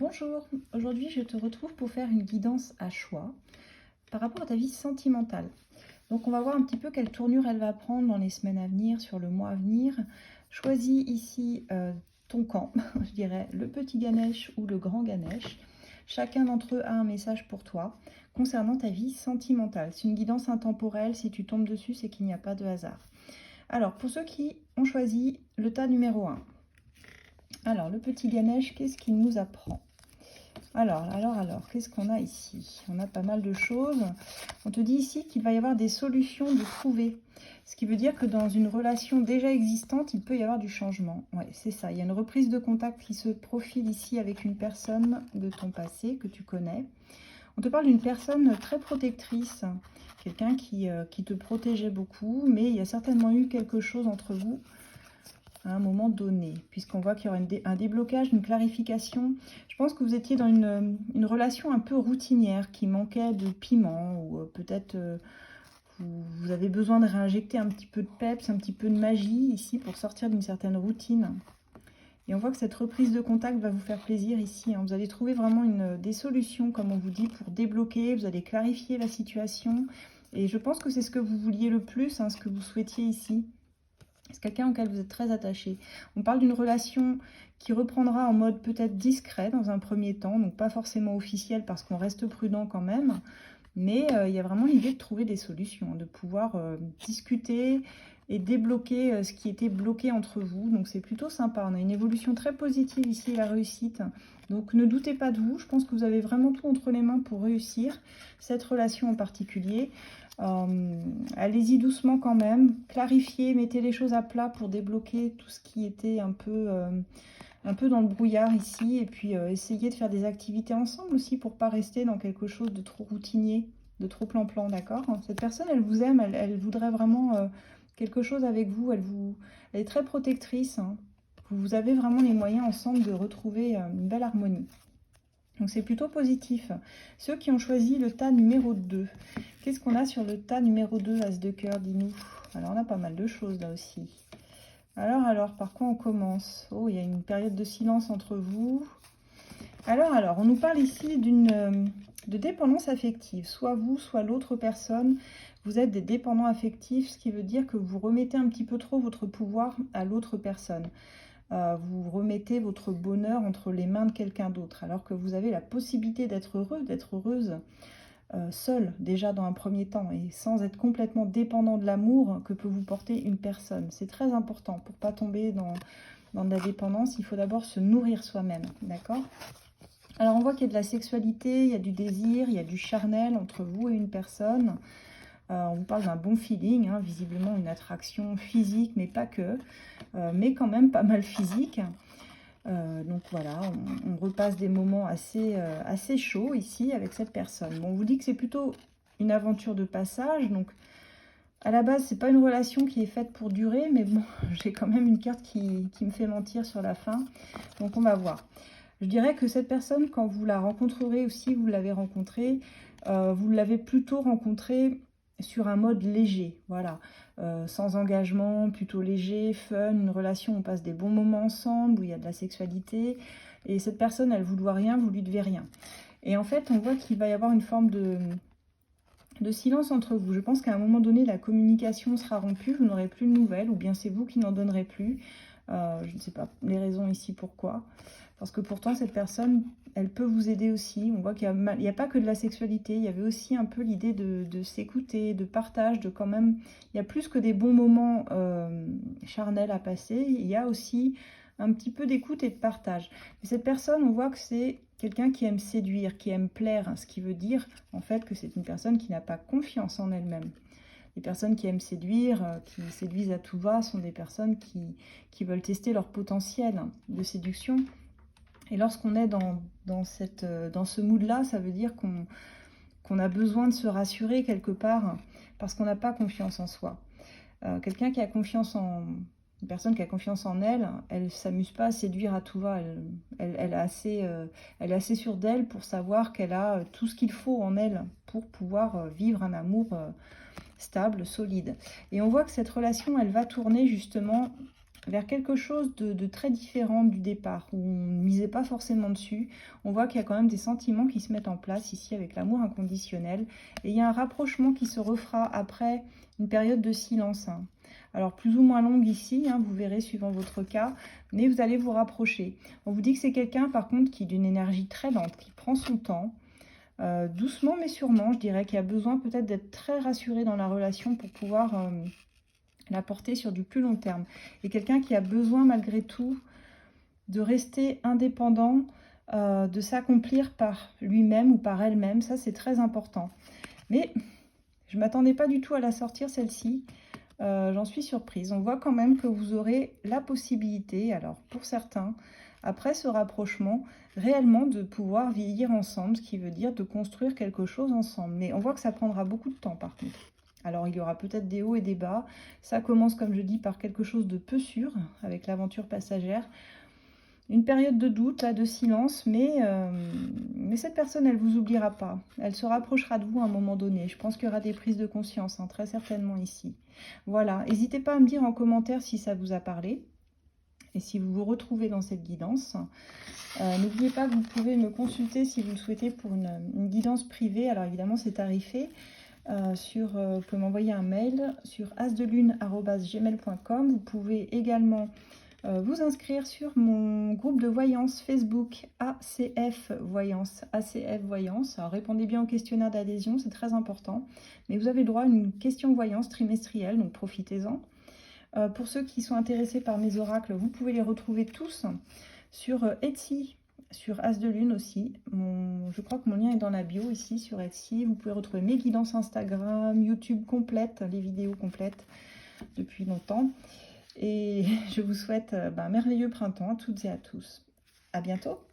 Bonjour, aujourd'hui je te retrouve pour faire une guidance à choix par rapport à ta vie sentimentale. Donc on va voir un petit peu quelle tournure elle va prendre dans les semaines à venir, sur le mois à venir. Choisis ici ton camp, je dirais le petit Ganesh ou le grand Ganesh. Chacun d'entre eux a un message pour toi concernant ta vie sentimentale. C'est une guidance intemporelle, si tu tombes dessus c'est qu'il n'y a pas de hasard. Alors pour ceux qui ont choisi le tas numéro 1. Alors le petit Ganesh, qu'est-ce qu'il nous apprend ? Alors, qu'est-ce qu'on a ici? On a pas mal de choses. On te dit ici qu'il va y avoir des solutions de trouver. Ce qui veut dire que dans une relation déjà existante, il peut y avoir du changement. Oui, c'est ça. Il y a une reprise de contact qui se profile ici avec une personne de ton passé que tu connais. On te parle d'une personne très protectrice, quelqu'un qui te protégeait beaucoup, mais il y a certainement eu quelque chose entre vous à un moment donné, puisqu'on voit qu'il y aura un déblocage, une clarification. Je pense que vous étiez dans une relation un peu routinière, qui manquait de piment, ou peut-être vous avez besoin de réinjecter un petit peu de peps, un petit peu de magie ici, pour sortir d'une certaine routine. Et on voit que cette reprise de contact va vous faire plaisir ici. Vous allez trouver vraiment des solutions, comme on vous dit, pour débloquer, vous allez clarifier la situation. Et je pense que c'est ce que vous vouliez le plus, ce que vous souhaitiez ici. C'est quelqu'un auquel vous êtes très attaché. On parle d'une relation qui reprendra en mode peut-être discret dans un premier temps, donc pas forcément officiel parce qu'on reste prudent quand même, mais il y a vraiment l'idée de trouver des solutions, de pouvoir discuter et débloquer ce qui était bloqué entre vous. Donc c'est plutôt sympa, on a une évolution très positive ici, la réussite. Donc ne doutez pas de vous, je pense que vous avez vraiment tout entre les mains pour réussir cette relation en particulier. Allez-y doucement quand même, clarifiez, mettez les choses à plat pour débloquer tout ce qui était un peu dans le brouillard ici, et puis essayez de faire des activités ensemble aussi pour pas rester dans quelque chose de trop routinier, de trop plan-plan, d'accord? Cette personne, elle vous aime, elle voudrait vraiment quelque chose avec vous, elle est très protectrice, hein. Vous avez vraiment les moyens ensemble de retrouver une belle harmonie. Donc c'est plutôt positif. Ceux qui ont choisi le tas numéro 2. Qu'est-ce qu'on a sur le tas numéro 2, As de cœur, dis-nous. Alors on a pas mal de choses là aussi. Alors, par quoi on commence? Oh, il y a une période de silence entre vous. Alors, on nous parle ici de dépendance affective. Soit vous, soit l'autre personne, vous êtes des dépendants affectifs, ce qui veut dire que vous remettez un petit peu trop votre pouvoir à l'autre personne. Vous remettez votre bonheur entre les mains de quelqu'un d'autre, alors que vous avez la possibilité d'être heureux, d'être heureuse seul, déjà dans un premier temps, et sans être complètement dépendant de l'amour que peut vous porter une personne. C'est très important pour ne pas tomber dans de la dépendance. Il faut d'abord se nourrir soi-même, d'accord? Alors on voit qu'il y a de la sexualité, il y a du désir, il y a du charnel entre vous et une personne. On vous parle d'un bon feeling, hein, visiblement une attraction physique, mais pas que, mais quand même pas mal physique. Donc voilà, on repasse des moments assez chauds ici avec cette personne. Bon, on vous dit que c'est plutôt une aventure de passage, donc à la base, c'est pas une relation qui est faite pour durer, mais bon, j'ai quand même une carte qui me fait mentir sur la fin, donc on va voir. Je dirais que cette personne, quand vous la rencontrerez aussi, vous l'avez rencontrée, vous l'avez plutôt rencontrée sur un mode léger, voilà, sans engagement, plutôt léger, fun, une relation où on passe des bons moments ensemble, où il y a de la sexualité, et cette personne, elle vous doit rien, vous lui devez rien. Et en fait, on voit qu'il va y avoir une forme de silence entre vous. Je pense qu'à un moment donné, la communication sera rompue, vous n'aurez plus de nouvelles, ou bien c'est vous qui n'en donnerez plus. Je ne sais pas les raisons ici pourquoi. Parce que pourtant, cette personne, elle peut vous aider aussi. On voit qu'il n'y a pas que de la sexualité, il y avait aussi un peu l'idée de s'écouter, de partage, de quand même... Il y a plus que des bons moments charnels à passer, il y a aussi un petit peu d'écoute et de partage. Mais cette personne, on voit que c'est quelqu'un qui aime séduire, qui aime plaire, ce qui veut dire en fait que c'est une personne qui n'a pas confiance en elle-même. Les personnes qui aiment séduire, qui séduisent à tout va, sont des personnes qui veulent tester leur potentiel de séduction. Et lorsqu'on est dans ce mood-là, ça veut dire qu'on a besoin de se rassurer quelque part parce qu'on n'a pas confiance en soi. Quelqu'un qui a confiance en... Une personne qui a confiance en elle, elle ne s'amuse pas à séduire à tout va. Elle est assez sûre d'elle pour savoir qu'elle a tout ce qu'il faut en elle pour pouvoir vivre un amour stable, solide. Et on voit que cette relation, elle va tourner justement vers quelque chose de très différent du départ, où on ne misait pas forcément dessus. On voit qu'il y a quand même des sentiments qui se mettent en place ici avec l'amour inconditionnel. Et il y a un rapprochement qui se refera après une période de silence, hein. Alors plus ou moins longue ici, hein, vous verrez suivant votre cas, mais vous allez vous rapprocher. On vous dit que c'est quelqu'un par contre qui est d'une énergie très lente, qui prend son temps, doucement mais sûrement, je dirais, qu'il a besoin peut-être d'être très rassuré dans la relation pour pouvoir la porter sur du plus long terme. Et quelqu'un qui a besoin malgré tout de rester indépendant, de s'accomplir par lui-même ou par elle-même, ça c'est très important. Mais je ne m'attendais pas du tout à la sortir celle-ci. J'en suis surprise. On voit quand même que vous aurez la possibilité, alors pour certains, après ce rapprochement, réellement de pouvoir vieillir ensemble, ce qui veut dire de construire quelque chose ensemble. Mais on voit que ça prendra beaucoup de temps par contre. Alors il y aura peut-être des hauts et des bas. Ça commence, comme je dis, par quelque chose de peu sûr, avec l'aventure passagère. Une période de doute, là, de silence, mais cette personne, elle ne vous oubliera pas. Elle se rapprochera de vous à un moment donné. Je pense qu'il y aura des prises de conscience, hein, très certainement ici. Voilà, n'hésitez pas à me dire en commentaire si ça vous a parlé et si vous vous retrouvez dans cette guidance. N'oubliez pas que vous pouvez me consulter si vous le souhaitez pour une guidance privée. Alors évidemment, c'est tarifé. Vous pouvez m'envoyer un mail sur asdelune@gmail.com. Vous pouvez également vous inscrire sur mon groupe de voyance Facebook ACF Voyance. Alors répondez bien au questionnaire d'adhésion, c'est très important. Mais vous avez le droit à une question voyance trimestrielle, donc profitez-en. Pour ceux qui sont intéressés par mes oracles, vous pouvez les retrouver tous sur Etsy, sur As de Lune aussi. Je crois que mon lien est dans la bio ici sur Etsy. Vous pouvez retrouver mes guidances Instagram, YouTube complètes, les vidéos complètes depuis longtemps. Et je vous souhaite un merveilleux printemps à toutes et à tous. À bientôt!